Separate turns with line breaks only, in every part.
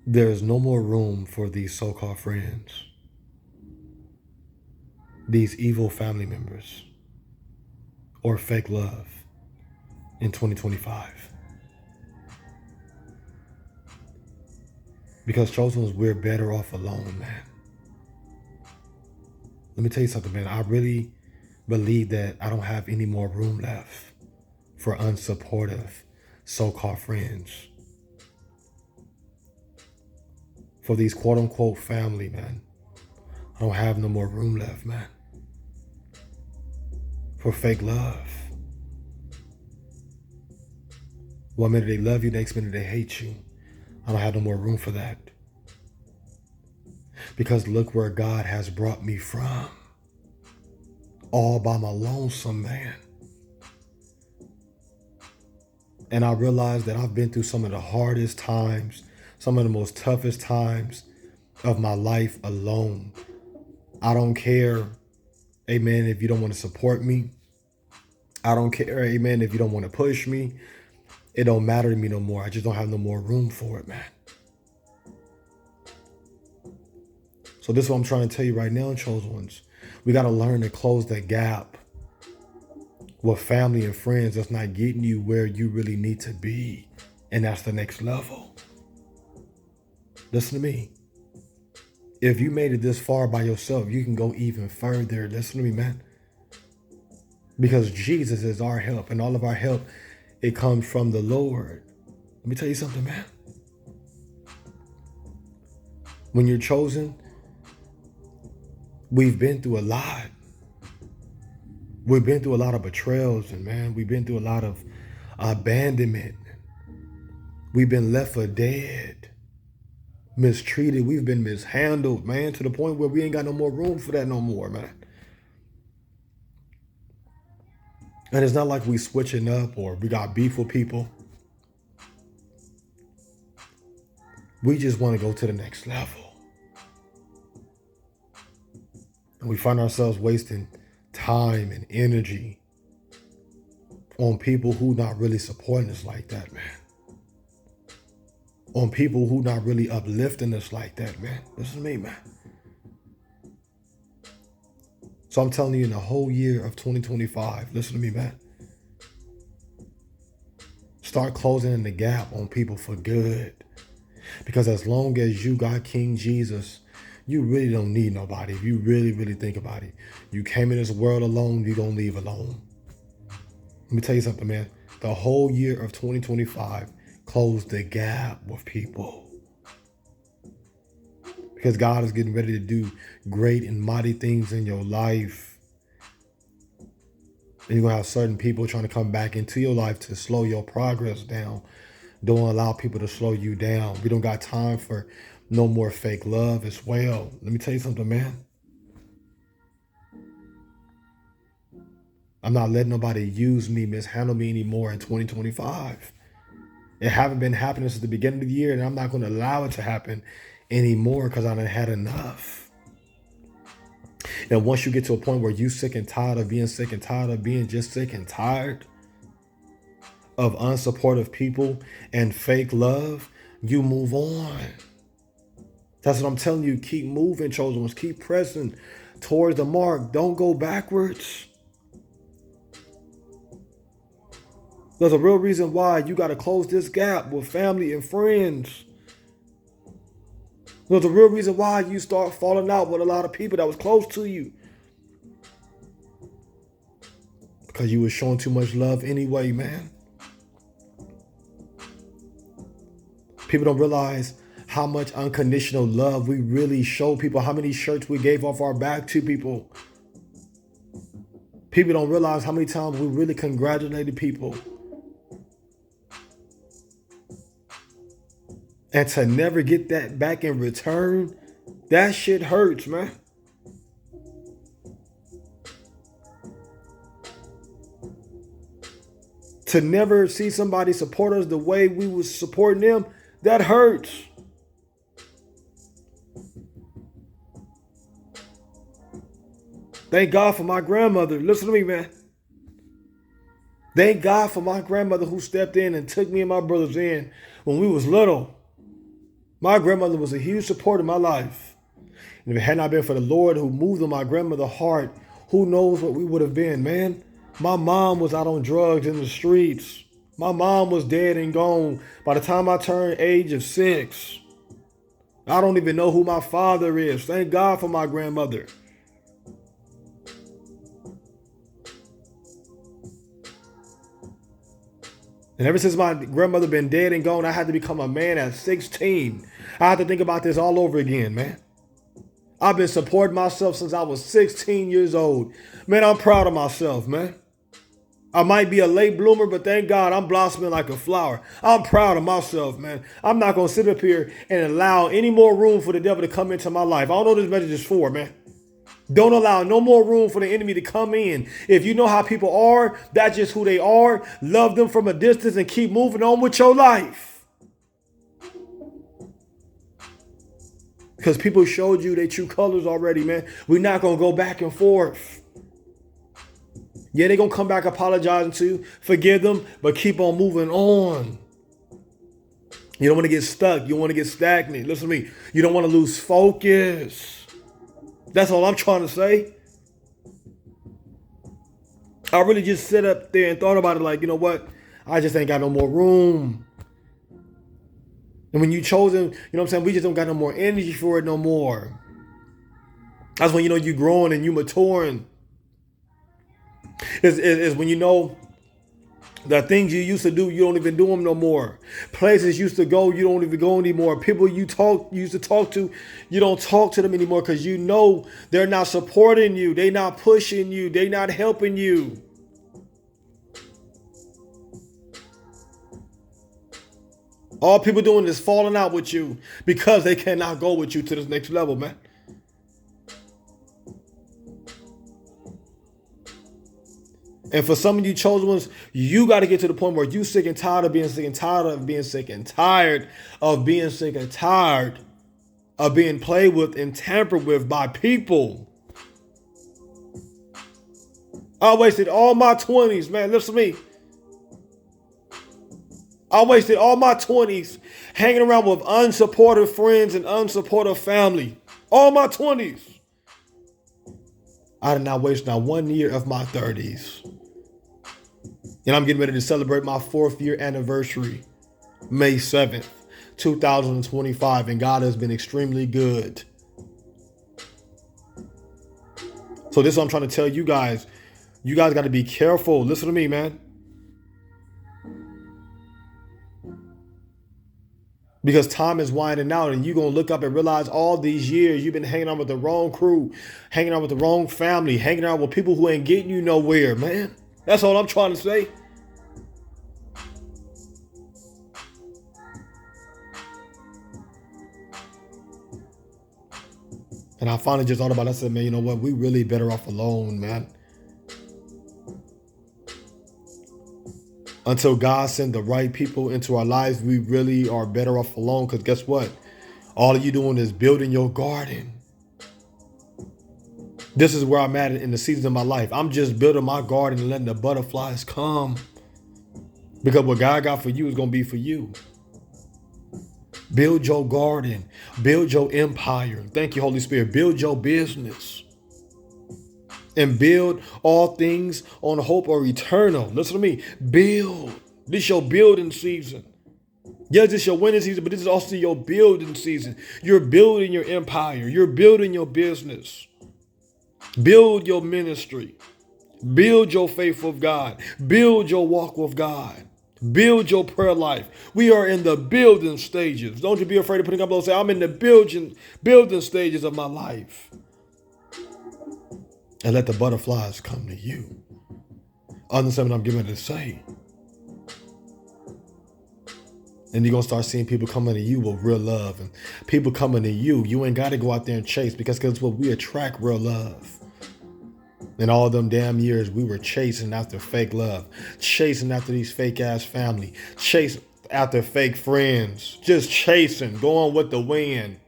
There is no more room for these so-called friends, these evil family members, or fake love in 2025. Because chosen ones, we're better off alone, man. Let me tell you something, man. I really believe that I don't have any more room left for unsupportive so-called friends. For these quote-unquote family, man. I don't have no more room left, man. For fake love. One minute they love you, next minute they hate you. I don't have no more room for that. Because look where God has brought me from. All by my lonesome, man. And I realized that I've been through some of the hardest times, some of the most toughest times of my life alone. I don't care, amen, if you don't want to support me. I don't care, amen, if you don't want to push me. It don't matter to me no more. I just don't have no more room for it, man. So this is what I'm trying to tell you right now, chosen ones. We got to learn to close that gap with family and friends that's not getting you where you really need to be. And that's the next level. Listen to me. If you made it this far by yourself, you can go even further. Listen to me, man. Because Jesus is our help, and all of our help, it comes from the Lord. Let me tell you something, man. When you're chosen, we've been through a lot. We've been through a lot of betrayals, and man, we've been through a lot of abandonment. We've been left for dead, mistreated. We've been mishandled, man, to the point where we ain't got no more room for that no more, man. And it's not like we switching up or we got beef with people. We just want to go to the next level. And we find ourselves wasting time and energy on people who not really supporting us like that, man. On people who not really uplifting us like that, man. Listen to me, man. So I'm telling you, in the whole year of 2025, listen to me, man. Start closing in the gap on people for good. Because as long as you got King Jesus, you really don't need nobody. If you really, really think about it. You came in this world alone, you're going to leave alone. Let me tell you something, man. The whole year of 2025, close the gap with people. Because God is getting ready to do great and mighty things in your life. And you're going to have certain people trying to come back into your life to slow your progress down. Don't allow people to slow you down. We don't got time for no more fake love as well. Let me tell you something, man. I'm not letting nobody use me, mishandle me anymore in 2025. It haven't been happening since the beginning of the year, and I'm not going to allow it to happen anymore because I done had enough. And once you get to a point where you sick and tired of being sick and tired of being just sick and tired of unsupportive people and fake love, you move on. That's what I'm telling you. Keep moving, chosen ones. Keep pressing towards the mark. Don't go backwards. There's a real reason why you got to close this gap with family and friends. There's a real reason why you start falling out with a lot of people that was close to you. Because you were showing too much love anyway, man. People don't realize how much unconditional love we really show people, how many shirts we gave off our back to people. People don't realize how many times we really congratulated people. And to never get that back in return, that shit hurts, man. To never see somebody support us the way we was supporting them, that hurts. Thank God for my grandmother. Listen to me, man. Thank God for my grandmother who stepped in and took me and my brothers in when we was little. My grandmother was a huge support in my life. And if it had not been for the Lord who moved on my grandmother's heart, who knows what we would have been, man. My mom was out on drugs in the streets. My mom was dead and gone by the time I turned age of 6. I don't even know who my father is. Thank God for my grandmother. And ever since my grandmother been dead and gone, I had to become a man at 16. I had to think about this all over again, man. I've been supporting myself since I was 16 years old. Man, I'm proud of myself, man. I might be a late bloomer, but thank God I'm blossoming like a flower. I'm proud of myself, man. I'm not going to sit up here and allow any more room for the devil to come into my life. I don't know what this message is for, man. Don't allow no more room for the enemy to come in. If you know how people are, that's just who they are. Love them from a distance and keep moving on with your life. Because people showed you their true colors already, man. We're not going to go back and forth. Yeah, they're going to come back apologizing to you. Forgive them, but keep on moving on. You don't want to get stuck. You don't want to get stagnant. Listen to me. You don't want to lose focus. That's all I'm trying to say. I really just sit up there and thought about it like, you know what? I just ain't got no more room. And when you chose him, you know what I'm saying? We just don't got no more energy for it no more. That's when you know you're growing and you're maturing. Is when you know the things you used to do, you don't even do them no more. Places you used to go, you don't even go anymore. People you used to talk to, you don't talk to them anymore because you know they're not supporting you. They're not pushing you. They're not helping you. All people doing is falling out with you because they cannot go with you to this next level, man. And for some of you chosen ones, you got to get to the point where you sick and tired of being sick and tired of being sick and tired of being sick and tired of being played with and tampered with by people. I wasted all my 20s, man. Listen to me. I wasted all my 20s hanging around with unsupportive friends and unsupportive family. All my 20s. I did not waste not 1 year of my 30s. And I'm getting ready to celebrate my 4th year anniversary, May 7th, 2025. And God has been extremely good. So this is what I'm trying to tell you guys. You guys got to be careful. Listen to me, man. Because time is winding out and you're going to look up and realize all these years you've been hanging out with the wrong crew, hanging out with the wrong family, hanging out with people who ain't getting you nowhere, man. That's all I'm trying to say. And I finally just thought about it. I said, man, you know what? We really better off alone, man. Until God send the right people into our lives, we really are better off alone. Because guess what? All you doing is building your garden. This is where I'm at in the season of my life. I'm just building my garden and letting the butterflies come. Because what God got for you is going to be for you. Build your garden. Build your empire. Thank you, Holy Spirit. Build your business. And build all things on hope or eternal. Listen to me. Build. This is your building season. Yes, this is your winning season, but this is also your building season. You're building your empire. You're building your business. Build your ministry. Build your faith with God. Build your walk with God. Build your prayer life. We are in the building stages. Don't you be afraid of putting up those. Say, I'm in the building stages of my life. And let the butterflies come to you. Understand what I'm getting ready to say. And you're going to start seeing people coming to you with real love. And people coming to you. You ain't got to go out there and chase. Because what we attract real love. And all them damn years we were chasing after fake love. Chasing after these fake ass family. Chasing after fake friends. Just chasing. Going with the wind.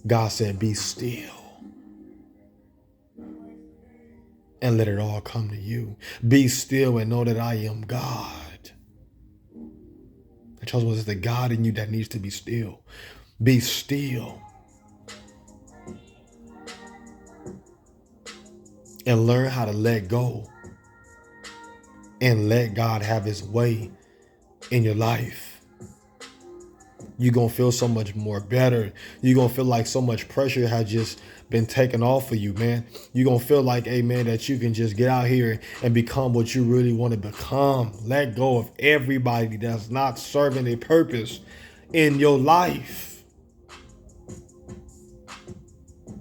God said, be still. And let it all come to you. Be still and know that I am God. Chosen ones, it's the God in you that needs to be still. Be still. And learn how to let go. And let God have his way in your life. You're going to feel so much more better. You're going to feel like so much pressure has just been taken off of you, man. You're going to feel like, hey, man, that you can just get out here and become what you really want to become. Let go of everybody that's not serving a purpose in your life.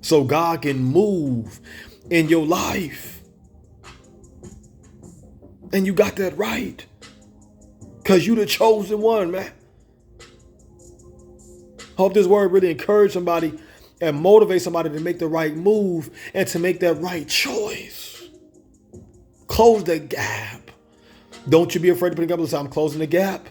So God can move in your life. And you got that right. Because you the chosen one, man. Hope this word really encourage somebody and motivate somebody to make the right move and to make that right choice. Close the gap. Don't you be afraid to put a gap and say, I'm closing the gap.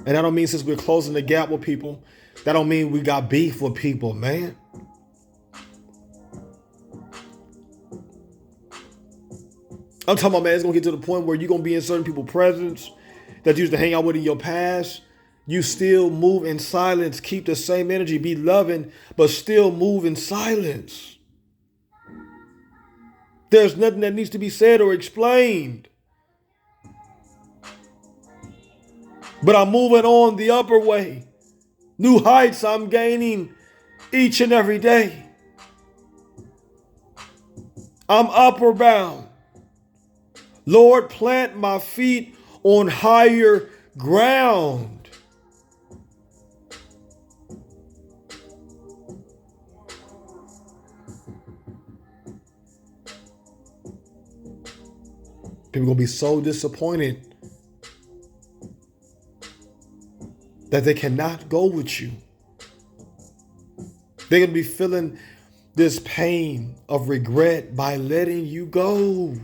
And I don't mean since we're closing the gap with people, that don't mean we got beef with people, man. I'm talking about, man, it's going to get to the point where you're going to be in certain people's presence that you used to hang out with in your past. You still move in silence. Keep the same energy. Be loving, but still move in silence. There's nothing that needs to be said or explained. But I'm moving on the upper way. New heights I'm gaining each and every day. I'm upward bound. Lord, plant my feet on higher ground. People are going to be so disappointed that they cannot go with you. They're going to be feeling this pain of regret by letting you go.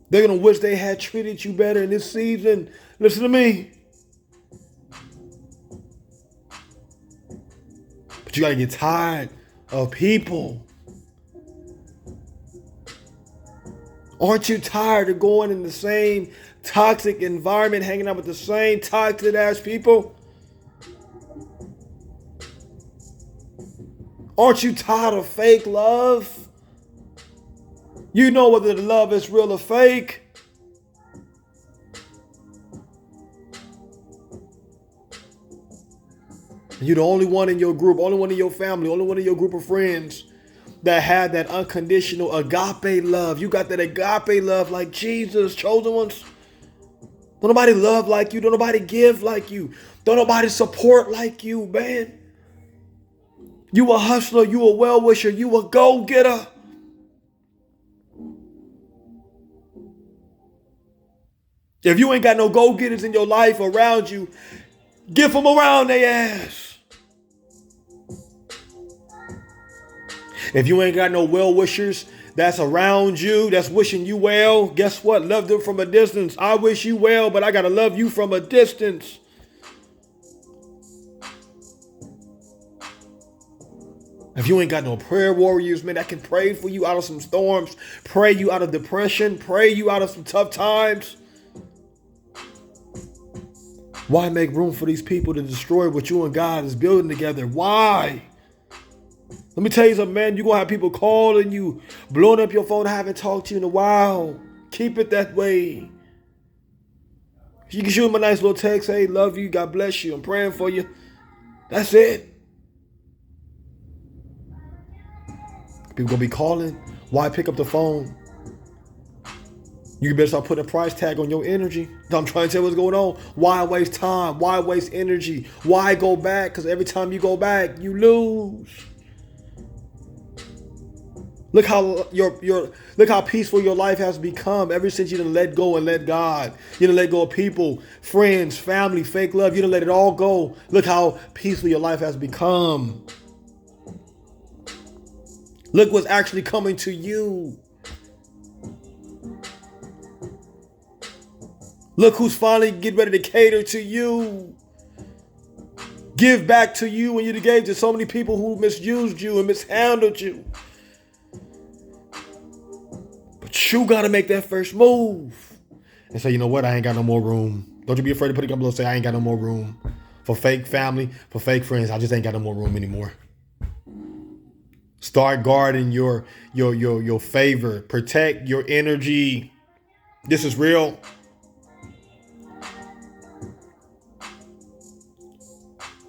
They're going to wish they had treated you better in this season. Listen to me. But you got to get tired of people. Aren't you tired of going in the same toxic environment, hanging out with the same toxic ass people? Aren't you tired of fake love? You know whether the love is real or fake. You're the only one in your group, only one in your family, only one in your group of friends that had that unconditional agape love. You got that agape love like Jesus, chosen ones. Don't nobody love like you. Don't nobody give like you. Don't nobody support like you, man. You a hustler. You a well-wisher. You a go-getter. If you ain't got no go-getters in your life around you, get them around their ass. If you ain't got no well-wishers that's around you, that's wishing you well, guess what? Love them from a distance. I wish you well, but I got to love you from a distance. If you ain't got no prayer warriors, man, that can pray for you out of some storms, pray you out of depression, pray you out of some tough times. Why make room for these people to destroy what you and God is building together? Why? Let me tell you something, man. You're going to have people calling you, blowing up your phone. I haven't talked to you in a while. Keep it that way. You can shoot them a nice little text. Hey, love you. God bless you. I'm praying for you. That's it. People going to be calling. Why pick up the phone? You better start putting a price tag on your energy. I'm trying to tell you what's going on. Why waste time? Why waste energy? Why go back? Because every time you go back, you lose. Look how look how peaceful your life has become ever since you done let go and let God. You done let go of people, friends, family, fake love. You done let it all go. Look how peaceful your life has become. Look what's actually coming to you. Look who's finally getting ready to cater to you. give back to you when you gave to so many people who misused you and mishandled you. But you got to make that first move and say, you know what? I ain't got no more room. Don't you be afraid to put it up below and say, I ain't got no more room for fake family, for fake friends. I just ain't got no more room anymore. Start guarding your favor. Protect your energy. This is real.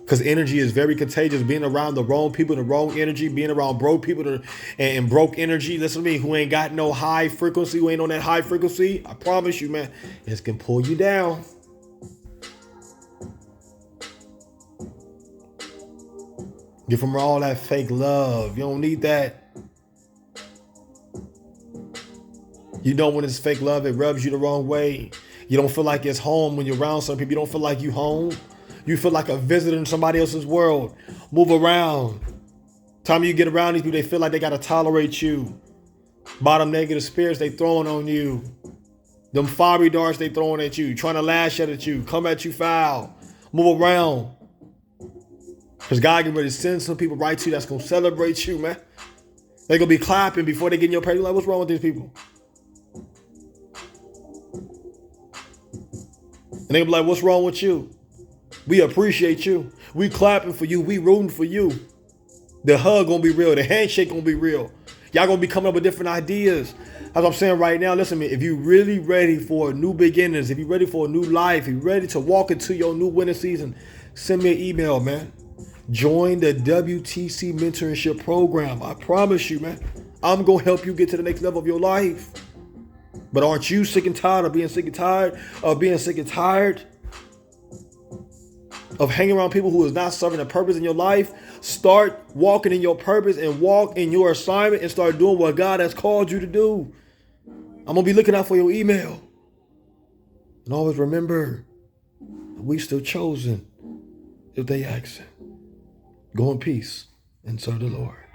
Because energy is very contagious. Being around the wrong people, the wrong energy, being around broke people and broke energy, listen to me, who ain't got no high frequency, who ain't on that high frequency, I promise you, man, it can pull you down. Get from all that fake love. You don't need that. You know when it's fake love, it rubs you the wrong way. You don't feel like it's home when you're around some people. You don't feel like you home. You feel like a visitor in somebody else's world. Move around. Time you get around these people, they feel like they got to tolerate you. Bottom negative spirits they throwing on you. Them fiery darts they throwing at you. Trying to lash at you. Come at you foul. Move around. Because God getting ready to send some people right to you that's going to celebrate you, man. They're going to be clapping before they get in your page. Like, what's wrong with these people? And they'll be like, what's wrong with you? We appreciate you. We clapping for you. We rooting for you. The hug going to be real. The handshake going to be real. Y'all going to be coming up with different ideas. As I'm saying right now, listen to me. If you're really ready for new beginnings, if you're ready for a new life, if you're ready to walk into your new winter season, send me an email, man. Join the W.T.C mentorship program. I promise you, man, I'm going to help you get to the next level of your life. But aren't you sick and tired of being sick and tired of hanging around people who is not serving a purpose in your life? Start walking in your purpose and walk in your assignment and start doing what God has called you to do. I'm going to be looking out for your email. And always remember, we still chosen if they ask. Go in peace and serve the Lord.